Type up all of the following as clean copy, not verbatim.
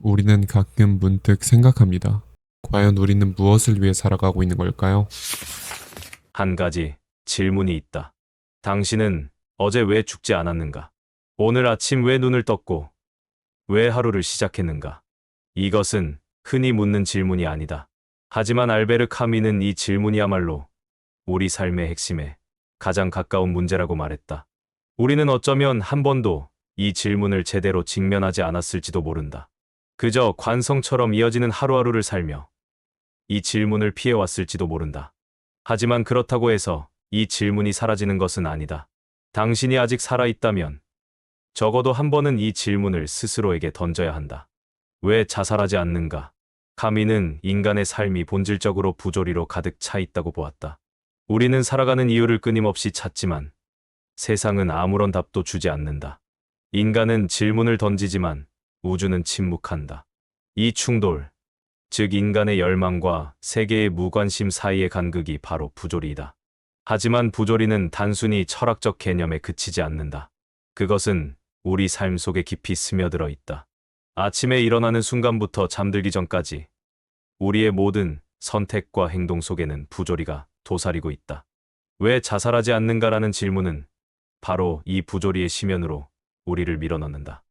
우리는 가끔 문득 생각합니다. 과연 우리는 무엇을 위해 살아가고 있는 걸까요? 한 가지 질문이 있다. 당신은 어제 왜 죽지 않았는가? 오늘 아침 왜 눈을 떴고, 왜 하루를 시작했는가? 이것은 흔히 묻는 질문이 아니다. 하지만 알베르 카미는 이 질문이야말로 우리 삶의 핵심에 가장 가까운 문제라고 말했다. 우리는 어쩌면 한 번도 이 질문을 제대로 직면하지 않았을지도 모른다. 그저 관성처럼 이어지는 하루하루를 살며 이 질문을 피해왔을지도 모른다. 하지만 그렇다고 해서 이 질문이 사라지는 것은 아니다. 당신이 아직 살아있다면 적어도 한 번은 이 질문을 스스로에게 던져야 한다. 왜 자살하지 않는가? 카미는 인간의 삶이 본질적으로 부조리로 가득 차 있다고 보았다. 우리는 살아가는 이유를 끊임없이 찾지만 세상은 아무런 답도 주지 않는다. 인간은 질문을 던지지만 우주는 침묵한다. 이 충돌, 즉 인간의 열망과 세계의 무관심 사이의 간극이 바로 부조리이다. 하지만 부조리는 단순히 철학적 개념에 그치지 않는다. 그것은 우리 삶 속에 깊이 스며들어 있다. 아침에 일어나는 순간부터 잠들기 전까지 우리의 모든 선택과 행동 속에는 부조리가 도사리고 있다. 왜 자살하지 않는가라는 질문은 바로 이 부조리의 심연으로 우리를 밀어넣는다.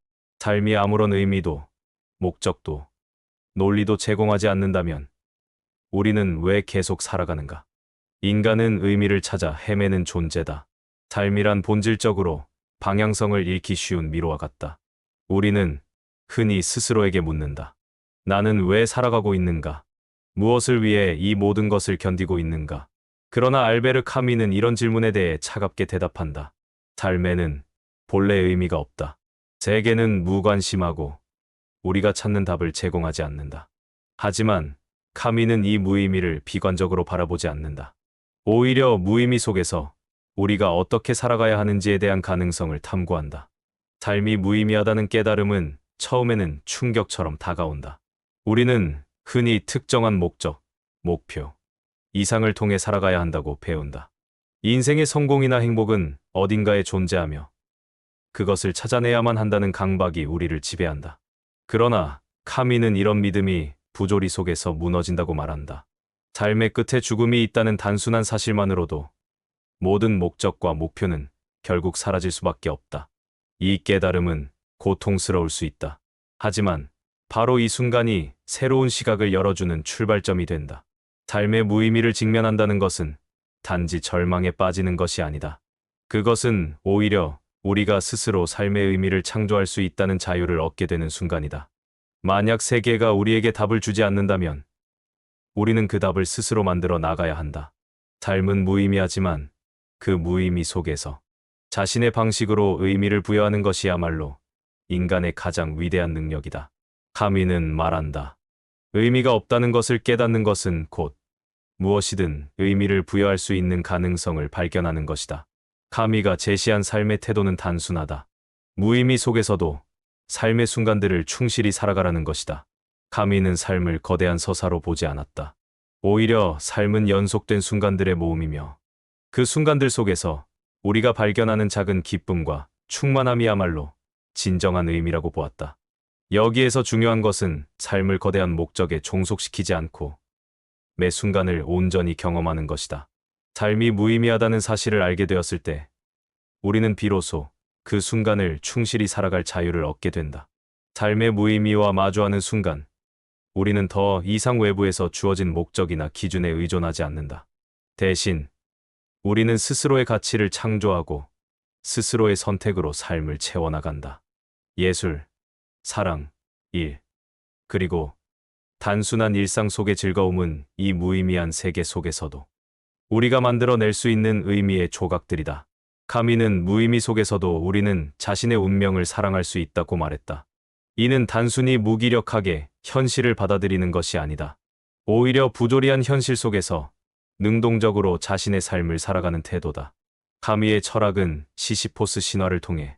삶이 아무런 의미도, 목적도, 논리도 제공하지 않는다면 우리는 왜 계속 살아가는가? 인간은 의미를 찾아 헤매는 존재다. 삶이란 본질적으로 방향성을 잃기 쉬운 미로와 같다. 우리는 흔히 스스로에게 묻는다. 나는 왜 살아가고 있는가? 무엇을 위해 이 모든 것을 견디고 있는가? 그러나 알베르 카미는 이런 질문에 대해 차갑게 대답한다. 삶에는 본래 의미가 없다. 세계는 무관심하고 우리가 찾는 답을 제공하지 않는다. 하지만 카미는 이 무의미를 비관적으로 바라보지 않는다. 오히려 무의미 속에서 우리가 어떻게 살아가야 하는지에 대한 가능성을 탐구한다. 삶이 무의미하다는 깨달음은 처음에는 충격처럼 다가온다. 우리는 흔히 특정한 목적, 목표, 이상을 통해 살아가야 한다고 배운다. 인생의 성공이나 행복은 어딘가에 존재하며 그것을 찾아내야만 한다는 강박이 우리를 지배한다. 그러나 카미는 이런 믿음이 부조리 속에서 무너진다고 말한다. 삶의 끝에 죽음이 있다는 단순한 사실만으로도 모든 목적과 목표는 결국 사라질 수밖에 없다. 이 깨달음은 고통스러울 수 있다. 하지만 바로 이 순간이 새로운 시각을 열어주는 출발점이 된다. 삶의 무의미를 직면한다는 것은 단지 절망에 빠지는 것이 아니다. 그것은 오히려 우리가 스스로 삶의 의미를 창조할 수 있다는 자유를 얻게 되는 순간이다. 만약 세계가 우리에게 답을 주지 않는다면 우리는 그 답을 스스로 만들어 나가야 한다. 삶은 무의미하지만 그 무의미 속에서 자신의 방식으로 의미를 부여하는 것이야말로 인간의 가장 위대한 능력이다. 카미는 말한다. 의미가 없다는 것을 깨닫는 것은 곧 무엇이든 의미를 부여할 수 있는 가능성을 발견하는 것이다. 카미가 제시한 삶의 태도는 단순하다. 무의미 속에서도 삶의 순간들을 충실히 살아가라는 것이다. 카미는 삶을 거대한 서사로 보지 않았다. 오히려 삶은 연속된 순간들의 모음이며 그 순간들 속에서 우리가 발견하는 작은 기쁨과 충만함이야말로 진정한 의미라고 보았다. 여기에서 중요한 것은 삶을 거대한 목적에 종속시키지 않고 매 순간을 온전히 경험하는 것이다. 삶이 무의미하다는 사실을 알게 되었을 때 우리는 비로소 그 순간을 충실히 살아갈 자유를 얻게 된다. 삶의 무의미와 마주하는 순간 우리는 더 이상 외부에서 주어진 목적이나 기준에 의존하지 않는다. 대신 우리는 스스로의 가치를 창조하고 스스로의 선택으로 삶을 채워나간다. 예술, 사랑, 일, 그리고 단순한 일상 속의 즐거움은 이 무의미한 세계 속에서도 우리가 만들어낼 수 있는 의미의 조각들이다. 카미는 무의미 속에서도 우리는 자신의 운명을 사랑할 수 있다고 말했다. 이는 단순히 무기력하게 현실을 받아들이는 것이 아니다. 오히려 부조리한 현실 속에서 능동적으로 자신의 삶을 살아가는 태도다. 카미의 철학은 시시포스 신화를 통해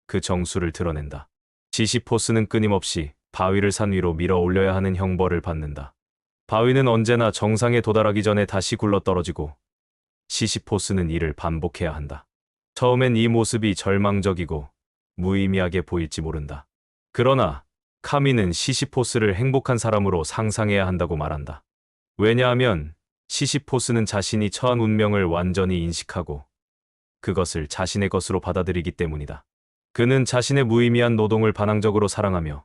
그 정수를 드러낸다. 시시포스는 끊임없이 바위를 산 위로 밀어 올려야 하는 형벌을 받는다. 바위는 언제나 정상에 도달하기 전에 다시 굴러떨어지고 시시포스는 이를 반복해야 한다. 처음엔 이 모습이 절망적이고 무의미하게 보일지 모른다. 그러나 카미는 시시포스를 행복한 사람으로 상상해야 한다고 말한다. 왜냐하면 시시포스는 자신이 처한 운명을 완전히 인식하고 그것을 자신의 것으로 받아들이기 때문이다. 그는 자신의 무의미한 노동을 반항적으로 사랑하며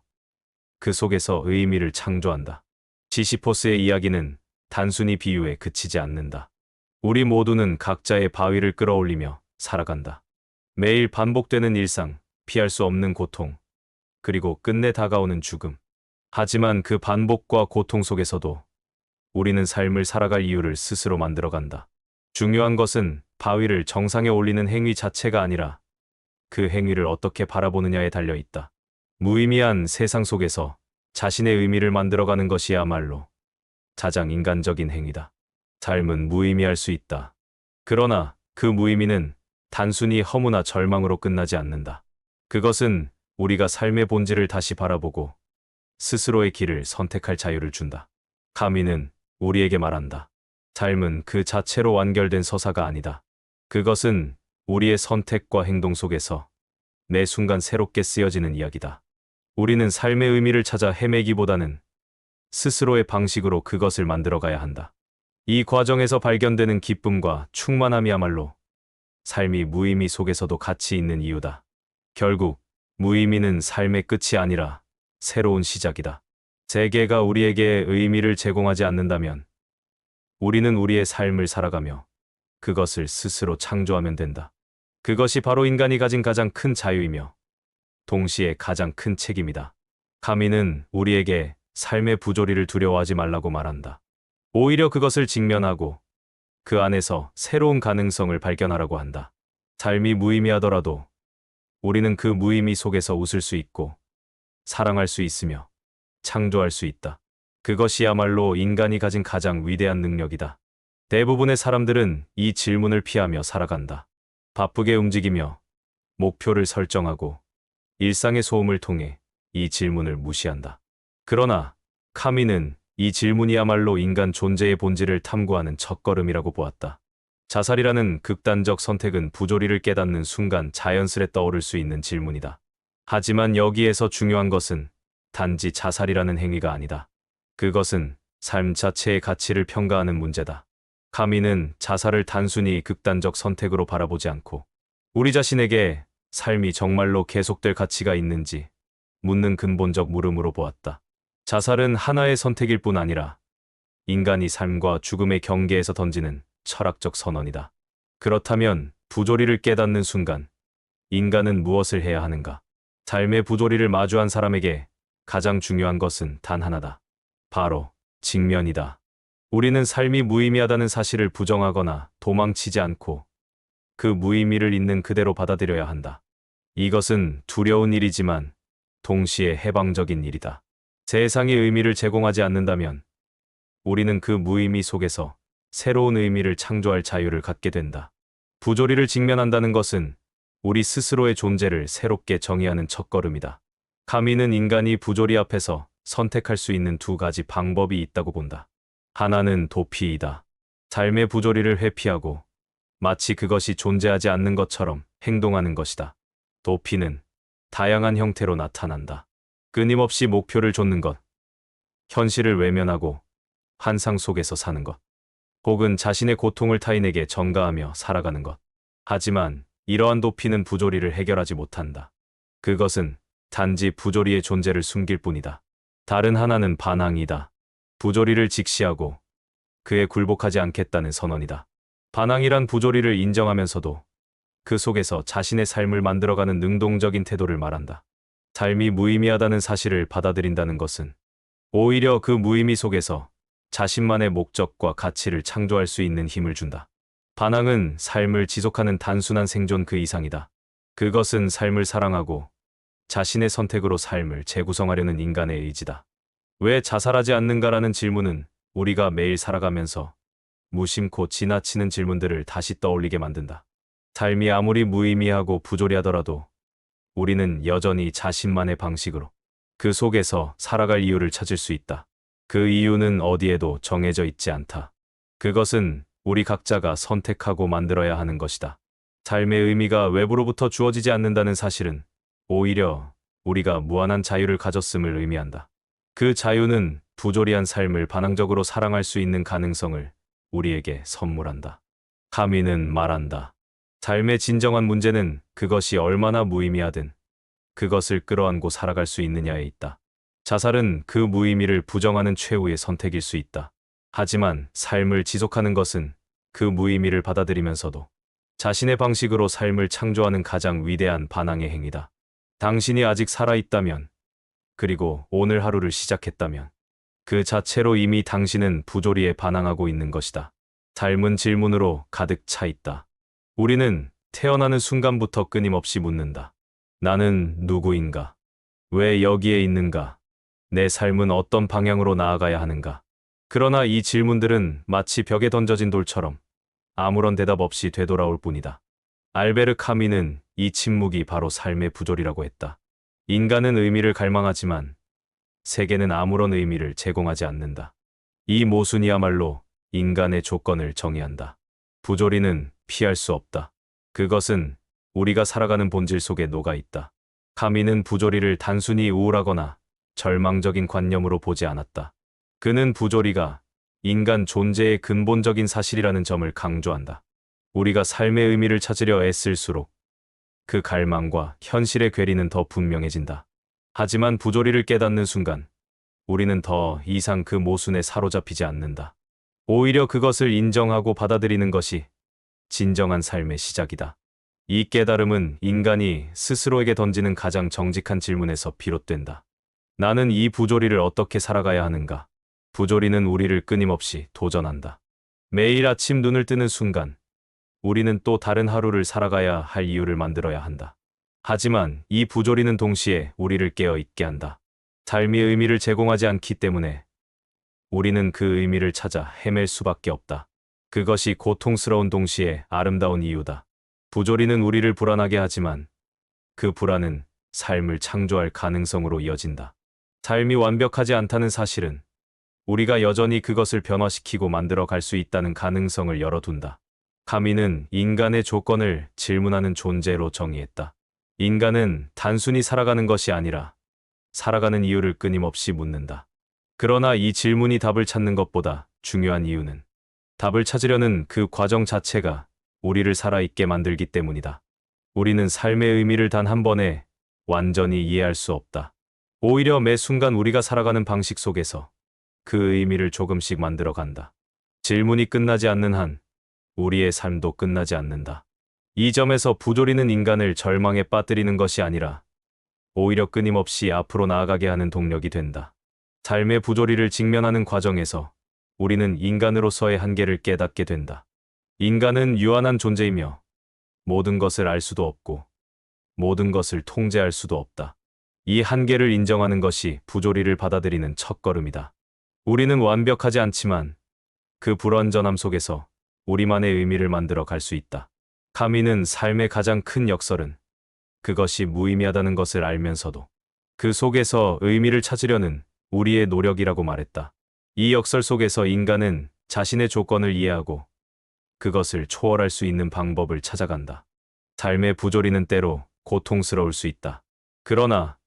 그 속에서 의미를 창조한다. 시시포스의 이야기는 단순히 비유에 그치지 않는다. 우리 모두는 각자의 바위를 끌어올리며 살아간다. 매일 반복되는 일상, 피할 수 없는 고통, 그리고 끝내 다가오는 죽음. 하지만 그 반복과 고통 속에서도 우리는 삶을 살아갈 이유를 스스로 만들어간다. 중요한 것은 바위를 정상에 올리는 행위 자체가 아니라 그 행위를 어떻게 바라보느냐에 달려 있다. 무의미한 세상 속에서 자신의 의미를 만들어가는 것이야말로 가장 인간적인 행위다. 삶은 무의미할 수 있다. 그러나 그 무의미는 단순히 허무나 절망으로 끝나지 않는다. 그것은 우리가 삶의 본질을 다시 바라보고 스스로의 길을 선택할 자유를 준다. 카미는 우리에게 말한다. 삶은 그 자체로 완결된 서사가 아니다. 그것은 우리의 선택과 행동 속에서 매 순간 새롭게 쓰여지는 이야기다. 우리는 삶의 의미를 찾아 헤매기보다는 스스로의 방식으로 그것을 만들어가야 한다. 이 과정에서 발견되는 기쁨과 충만함이야말로 삶이 무의미 속에서도 가치 있는 이유다. 결국 무의미는 삶의 끝이 아니라 새로운 시작이다. 세계가 우리에게 의미를 제공하지 않는다면 우리는 우리의 삶을 살아가며 그것을 스스로 창조하면 된다. 그것이 바로 인간이 가진 가장 큰 자유이며 동시에 가장 큰 책임이다. 카미는 우리에게 삶의 부조리를 두려워하지 말라고 말한다. 오히려 그것을 직면하고 그 안에서 새로운 가능성을 발견하라고 한다. 삶이 무의미하더라도 우리는 그 무의미 속에서 웃을 수 있고 사랑할 수 있으며 창조할 수 있다. 그것이야말로 인간이 가진 가장 위대한 능력이다. 대부분의 사람들은 이 질문을 피하며 살아간다. 바쁘게 움직이며 목표를 설정하고 일상의 소음을 통해 이 질문을 무시한다. 그러나 카미는 이 질문이야말로 인간 존재의 본질을 탐구하는 첫걸음이라고 보았다. 자살이라는 극단적 선택은 부조리를 깨닫는 순간 자연스레 떠오를 수 있는 질문이다. 하지만 여기에서 중요한 것은 단지 자살이라는 행위가 아니다. 그것은 삶 자체의 가치를 평가하는 문제다. 카미는 자살을 단순히 극단적 선택으로 바라보지 않고 우리 자신에게 삶이 정말로 계속될 가치가 있는지 묻는 근본적 물음으로 보았다. 자살은 하나의 선택일 뿐 아니라 인간이 삶과 죽음의 경계에서 던지는 철학적 선언이다. 그렇다면 부조리를 깨닫는 순간 인간은 무엇을 해야 하는가? 삶의 부조리를 마주한 사람에게 가장 중요한 것은 단 하나다. 바로 직면이다. 우리는 삶이 무의미하다는 사실을 부정하거나 도망치지 않고 그 무의미를 있는 그대로 받아들여야 한다. 이것은 두려운 일이지만 동시에 해방적인 일이다. 세상이 의미를 제공하지 않는다면 우리는 그 무의미 속에서 새로운 의미를 창조할 자유를 갖게 된다. 부조리를 직면한다는 것은 우리 스스로의 존재를 새롭게 정의하는 첫걸음이다. 카미는 인간이 부조리 앞에서 선택할 수 있는 두 가지 방법이 있다고 본다. 하나는 도피이다. 삶의 부조리를 회피하고 마치 그것이 존재하지 않는 것처럼 행동하는 것이다. 도피는 다양한 형태로 나타난다. 끊임없이 목표를 좇는 것, 현실을 외면하고 환상 속에서 사는 것, 혹은 자신의 고통을 타인에게 전가하며 살아가는 것. 하지만 이러한 도피는 부조리를 해결하지 못한다. 그것은 단지 부조리의 존재를 숨길 뿐이다. 다른 하나는 반항이다. 부조리를 직시하고 그에 굴복하지 않겠다는 선언이다. 반항이란 부조리를 인정하면서도 그 속에서 자신의 삶을 만들어가는 능동적인 태도를 말한다. 삶이 무의미하다는 사실을 받아들인다는 것은 오히려 그 무의미 속에서 자신만의 목적과 가치를 창조할 수 있는 힘을 준다. 반항은 삶을 지속하는 단순한 생존 그 이상이다. 그것은 삶을 사랑하고 자신의 선택으로 삶을 재구성하려는 인간의 의지다. 왜 자살하지 않는가라는 질문은 우리가 매일 살아가면서 무심코 지나치는 질문들을 다시 떠올리게 만든다. 삶이 아무리 무의미하고 부조리하더라도 우리는 여전히 자신만의 방식으로 그 속에서 살아갈 이유를 찾을 수 있다. 그 이유는 어디에도 정해져 있지 않다. 그것은 우리 각자가 선택하고 만들어야 하는 것이다. 삶의 의미가 외부로부터 주어지지 않는다는 사실은 오히려 우리가 무한한 자유를 가졌음을 의미한다. 그 자유는 부조리한 삶을 반항적으로 사랑할 수 있는 가능성을 우리에게 선물한다. 카미는 말한다. 삶의 진정한 문제는 그것이 얼마나 무의미하든 그것을 끌어안고 살아갈 수 있느냐에 있다. 자살은 그 무의미를 부정하는 최후의 선택일 수 있다. 하지만 삶을 지속하는 것은 그 무의미를 받아들이면서도 자신의 방식으로 삶을 창조하는 가장 위대한 반항의 행위다. 당신이 아직 살아있다면, 그리고 오늘 하루를 시작했다면, 그 자체로 이미 당신은 부조리에 반항하고 있는 것이다. 삶은 질문으로 가득 차 있다. 우리는 태어나는 순간부터 끊임없이 묻는다. 나는 누구인가? 왜 여기에 있는가? 내 삶은 어떤 방향으로 나아가야 하는가? 그러나 이 질문들은 마치 벽에 던져진 돌처럼 아무런 대답 없이 되돌아올 뿐이다. 알베르 카미는 이 침묵이 바로 삶의 부조리라고 했다. 인간은 의미를 갈망하지만 세계는 아무런 의미를 제공하지 않는다. 이 모순이야말로 인간의 조건을 정의한다. 부조리는 피할 수 없다. 그것은 우리가 살아가는 본질 속에 녹아 있다. 카미는 부조리를 단순히 우울하거나 절망적인 관념으로 보지 않았다. 그는 부조리가 인간 존재의 근본적인 사실이라는 점을 강조한다. 우리가 삶의 의미를 찾으려 애쓸수록 그 갈망과 현실의 괴리는 더 분명해진다. 하지만 부조리를 깨닫는 순간 우리는 더 이상 그 모순에 사로잡히지 않는다. 오히려 그것을 인정하고 받아들이는 것이 진정한 삶의 시작이다. 이 깨달음은 인간이 스스로에게 던지는 가장 정직한 질문에서 비롯된다. 나는 이 부조리를 어떻게 살아가야 하는가? 부조리는 우리를 끊임없이 도전한다. 매일 아침 눈을 뜨는 순간, 우리는 또 다른 하루를 살아가야 할 이유를 만들어야 한다. 하지만 이 부조리는 동시에 우리를 깨어 있게 한다. 삶이 의미를 제공하지 않기 때문에 우리는 그 의미를 찾아 헤맬 수밖에 없다. 그것이 고통스러운 동시에 아름다운 이유다. 부조리는 우리를 불안하게 하지만 그 불안은 삶을 창조할 가능성으로 이어진다. 삶이 완벽하지 않다는 사실은 우리가 여전히 그것을 변화시키고 만들어 갈 수 있다는 가능성을 열어둔다. 카미는 인간의 조건을 질문하는 존재로 정의했다. 인간은 단순히 살아가는 것이 아니라 살아가는 이유를 끊임없이 묻는다. 그러나 이 질문이 답을 찾는 것보다 중요한 이유는 답을 찾으려는 그 과정 자체가 우리를 살아있게 만들기 때문이다. 우리는 삶의 의미를 단 한 번에 완전히 이해할 수 없다. 오히려 매 순간 우리가 살아가는 방식 속에서 그 의미를 조금씩 만들어 간다. 질문이 끝나지 않는 한 우리의 삶도 끝나지 않는다. 이 점에서 부조리는 인간을 절망에 빠뜨리는 것이 아니라 오히려 끊임없이 앞으로 나아가게 하는 동력이 된다. 삶의 부조리를 직면하는 과정에서 우리는 인간으로서의 한계를 깨닫게 된다. 인간은 유한한 존재이며 모든 것을 알 수도 없고 모든 것을 통제할 수도 없다. 이 한계를 인정하는 것이 부조리를 받아들이는 첫걸음이다. 우리는 완벽하지 않지만 그 불완전함 속에서 우리만의 의미를 만들어 갈 수 있다. 카미는 삶의 가장 큰 역설은 그것이 무의미하다는 것을 알면서도 그 속에서 의미를 찾으려는 우리의 노력이라고 말했다. 이 역설 속에서 인간은 자신의 조건을 이해하고 그것을 초월할 수 있는 방법을 찾아간다. 삶의 부조리는 때로 고통스러울 수 있다. 그러나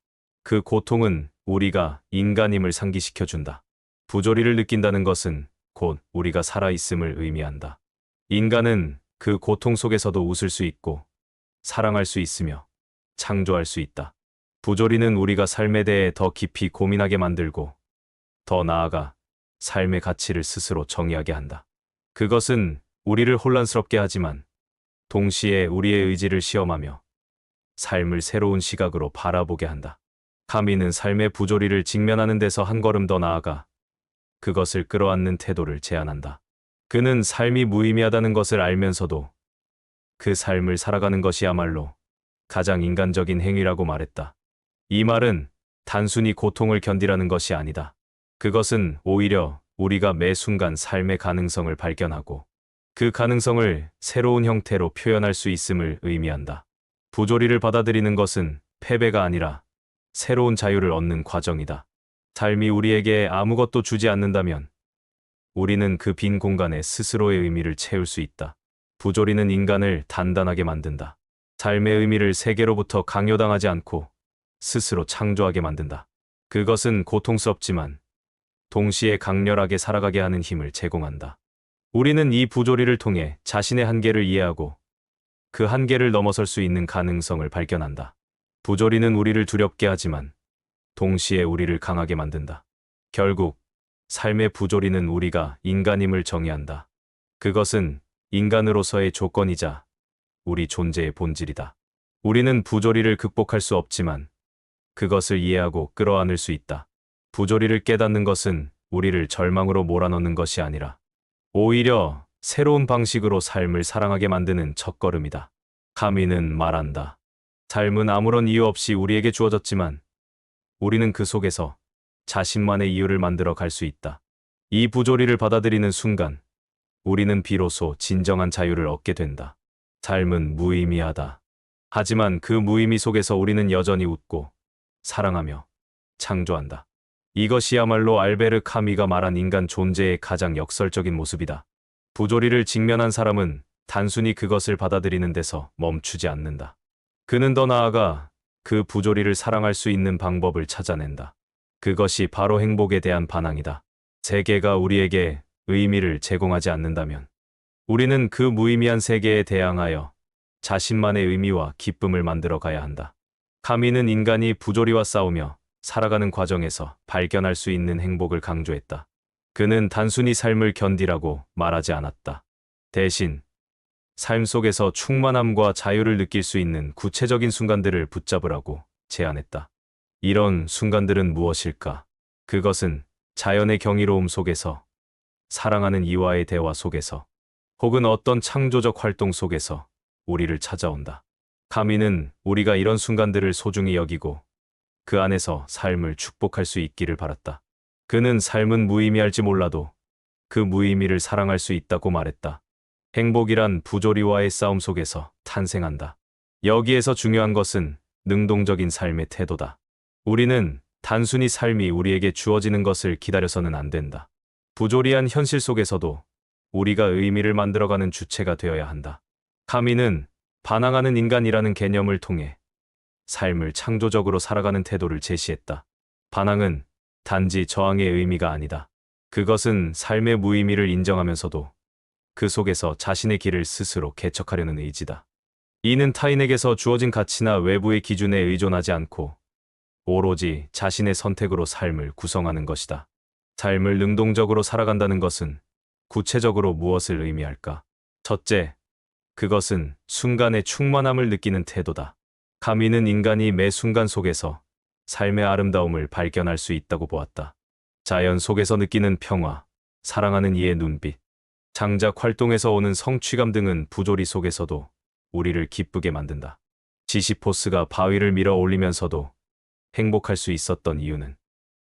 그 고통은 우리가 인간임을 상기시켜준다. 부조리를 느낀다는 것은 곧 우리가 살아있음을 의미한다. 인간은 그 고통 속에서도 웃을 수 있고 사랑할 수 있으며 창조할 수 있다. 부조리는 우리가 삶에 대해 더 깊이 고민하게 만들고 더 나아가 삶의 가치를 스스로 정의하게 한다. 그것은 우리를 혼란스럽게 하지만 동시에 우리의 의지를 시험하며 삶을 새로운 시각으로 바라보게 한다. 카미는 삶의 부조리를 직면하는 데서 한 걸음 더 나아가 그것을 끌어안는 태도를 제안한다. 그는 삶이 무의미하다는 것을 알면서도 그 삶을 살아가는 것이야말로 가장 인간적인 행위라고 말했다. 이 말은 단순히 고통을 견디라는 것이 아니다. 그것은 오히려 우리가 매 순간 삶의 가능성을 발견하고 그 가능성을 새로운 형태로 표현할 수 있음을 의미한다. 부조리를 받아들이는 것은 패배가 아니라 새로운 자유를 얻는 과정이다. 삶이 우리에게 아무것도 주지 않는다면 우리는 그 빈 공간에 스스로의 의미를 채울 수 있다. 부조리는 인간을 단단하게 만든다. 삶의 의미를 세계로부터 강요당하지 않고 스스로 창조하게 만든다. 그것은 고통스럽지만 동시에 강렬하게 살아가게 하는 힘을 제공한다. 우리는 이 부조리를 통해 자신의 한계를 이해하고 그 한계를 넘어설 수 있는 가능성을 발견한다. 부조리는 우리를 두렵게 하지만 동시에 우리를 강하게 만든다. 결국 삶의 부조리는 우리가 인간임을 정의한다. 그것은 인간으로서의 조건이자 우리 존재의 본질이다. 우리는 부조리를 극복할 수 없지만 그것을 이해하고 끌어안을 수 있다. 부조리를 깨닫는 것은 우리를 절망으로 몰아넣는 것이 아니라 오히려 새로운 방식으로 삶을 사랑하게 만드는 첫걸음이다. 카미는 말한다. 삶은 아무런 이유 없이 우리에게 주어졌지만 우리는 그 속에서 자신만의 이유를 만들어 갈 수 있다. 이 부조리를 받아들이는 순간 우리는 비로소 진정한 자유를 얻게 된다. 삶은 무의미하다. 하지만 그 무의미 속에서 우리는 여전히 웃고 사랑하며 창조한다. 이것이야말로 알베르 카미가 말한 인간 존재의 가장 역설적인 모습이다. 부조리를 직면한 사람은 단순히 그것을 받아들이는 데서 멈추지 않는다. 그는 더 나아가 그 부조리를 사랑할 수 있는 방법을 찾아낸다. 그것이 바로 행복에 대한 반항이다. 세계가 우리에게 의미를 제공하지 않는다면 우리는 그 무의미한 세계에 대항하여 자신만의 의미와 기쁨을 만들어 가야 한다. 카미는 인간이 부조리와 싸우며 살아가는 과정에서 발견할 수 있는 행복을 강조했다. 그는 단순히 삶을 견디라고 말하지 않았다. 대신 삶 속에서 충만함과 자유를 느낄 수 있는 구체적인 순간들을 붙잡으라고 제안했다. 이런 순간들은 무엇일까? 그것은 자연의 경이로움 속에서, 사랑하는 이와의 대화 속에서, 혹은 어떤 창조적 활동 속에서 우리를 찾아온다. 카미는 우리가 이런 순간들을 소중히 여기고 그 안에서 삶을 축복할 수 있기를 바랐다. 그는 삶은 무의미할지 몰라도 그 무의미를 사랑할 수 있다고 말했다. 행복이란 부조리와의 싸움 속에서 탄생한다. 여기에서 중요한 것은 능동적인 삶의 태도다. 우리는 단순히 삶이 우리에게 주어지는 것을 기다려서는 안 된다. 부조리한 현실 속에서도 우리가 의미를 만들어가는 주체가 되어야 한다. 카미는 반항하는 인간이라는 개념을 통해 삶을 창조적으로 살아가는 태도를 제시했다. 반항은 단지 저항의 의미가 아니다. 그것은 삶의 무의미를 인정하면서도 그 속에서 자신의 길을 스스로 개척하려는 의지다. 이는 타인에게서 주어진 가치나 외부의 기준에 의존하지 않고 오로지 자신의 선택으로 삶을 구성하는 것이다. 삶을 능동적으로 살아간다는 것은 구체적으로 무엇을 의미할까? 첫째, 그것은 순간의 충만함을 느끼는 태도다. 카미는 인간이 매 순간 속에서 삶의 아름다움을 발견할 수 있다고 보았다. 자연 속에서 느끼는 평화, 사랑하는 이의 눈빛, 창작 활동에서 오는 성취감 등은 부조리 속에서도 우리를 기쁘게 만든다. 시시포스가 바위를 밀어 올리면서도 행복할 수 있었던 이유는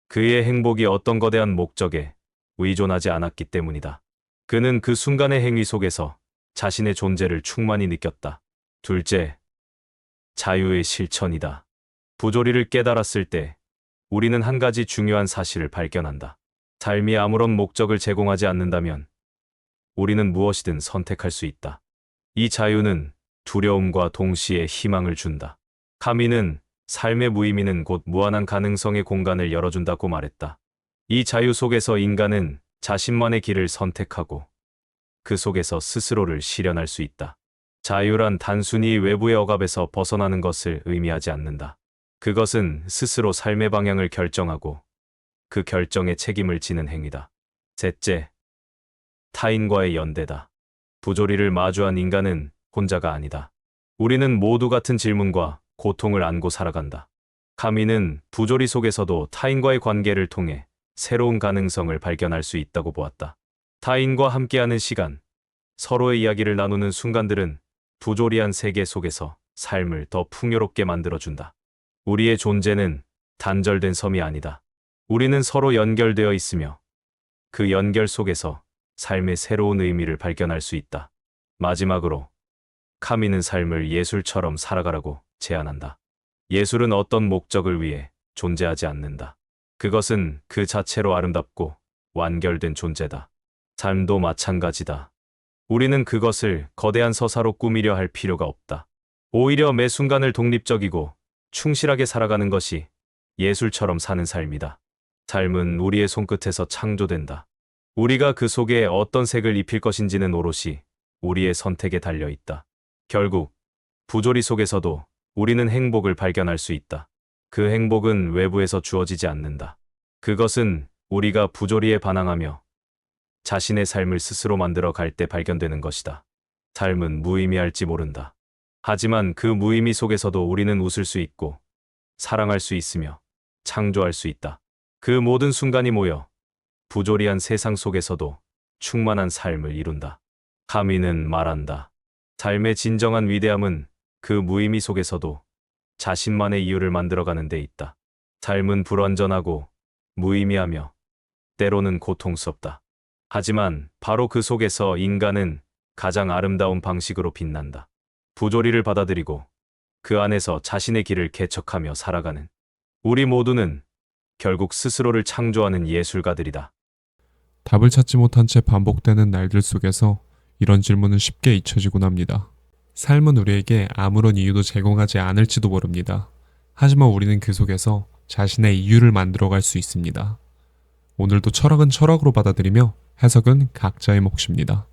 그의 행복이 어떤 거대한 목적에 의존하지 않았기 때문이다. 그는 그 순간의 행위 속에서 자신의 존재를 충만히 느꼈다. 둘째, 자유의 실천이다. 부조리를 깨달았을 때 우리는 한 가지 중요한 사실을 발견한다. 삶이 아무런 목적을 제공하지 않는다면 우리는 무엇이든 선택할 수 있다. 이 자유는 두려움과 동시에 희망을 준다. 카미는 삶의 무의미는 곧 무한한 가능성의 공간을 열어준다고 말했다. 이 자유 속에서 인간은 자신만의 길을 선택하고 그 속에서 스스로를 실현할 수 있다. 자유란 단순히 외부의 억압에서 벗어나는 것을 의미하지 않는다. 그것은 스스로 삶의 방향을 결정하고 그 결정에 책임을 지는 행위다. 셋째, 타인과의 연대다. 부조리를 마주한 인간은 혼자가 아니다. 우리는 모두 같은 질문과 고통을 안고 살아간다. 카미는 부조리 속에서도 타인과의 관계를 통해 새로운 가능성을 발견할 수 있다고 보았다. 타인과 함께하는 시간, 서로의 이야기를 나누는 순간들은 부조리한 세계 속에서 삶을 더 풍요롭게 만들어준다. 우리의 존재는 단절된 섬이 아니다. 우리는 서로 연결되어 있으며 그 연결 속에서 삶의 새로운 의미를 발견할 수 있다. 마지막으로 카미는 삶을 예술처럼 살아가라고 제안한다. 예술은 어떤 목적을 위해 존재하지 않는다. 그것은 그 자체로 아름답고 완결된 존재다. 삶도 마찬가지다. 우리는 그것을 거대한 서사로 꾸미려 할 필요가 없다. 오히려 매 순간을 독립적이고 충실하게 살아가는 것이 예술처럼 사는 삶이다. 삶은 우리의 손끝에서 창조된다. 우리가 그 속에 어떤 색을 입힐 것인지는 오롯이 우리의 선택에 달려 있다. 결국 부조리 속에서도 우리는 행복을 발견할 수 있다. 그 행복은 외부에서 주어지지 않는다. 그것은 우리가 부조리에 반항하며 자신의 삶을 스스로 만들어 갈 때 발견되는 것이다. 삶은 무의미할지 모른다. 하지만 그 무의미 속에서도 우리는 웃을 수 있고 사랑할 수 있으며 창조할 수 있다. 그 모든 순간이 모여 부조리한 세상 속에서도 충만한 삶을 이룬다. 카미는 말한다. 삶의 진정한 위대함은 그 무의미 속에서도 자신만의 이유를 만들어가는 데 있다. 삶은 불완전하고 무의미하며 때로는 고통스럽다. 하지만 바로 그 속에서 인간은 가장 아름다운 방식으로 빛난다. 부조리를 받아들이고 그 안에서 자신의 길을 개척하며 살아가는 우리 모두는 결국 스스로를 창조하는 예술가들이다. 답을 찾지 못한 채 반복되는 날들 속에서 이런 질문은 쉽게 잊혀지곤 합니다. 삶은 우리에게 아무런 이유도 제공하지 않을지도 모릅니다. 하지만 우리는 그 속에서 자신의 이유를 만들어갈 수 있습니다. 오늘도 철학은 철학으로 받아들이며 해석은 각자의 몫입니다.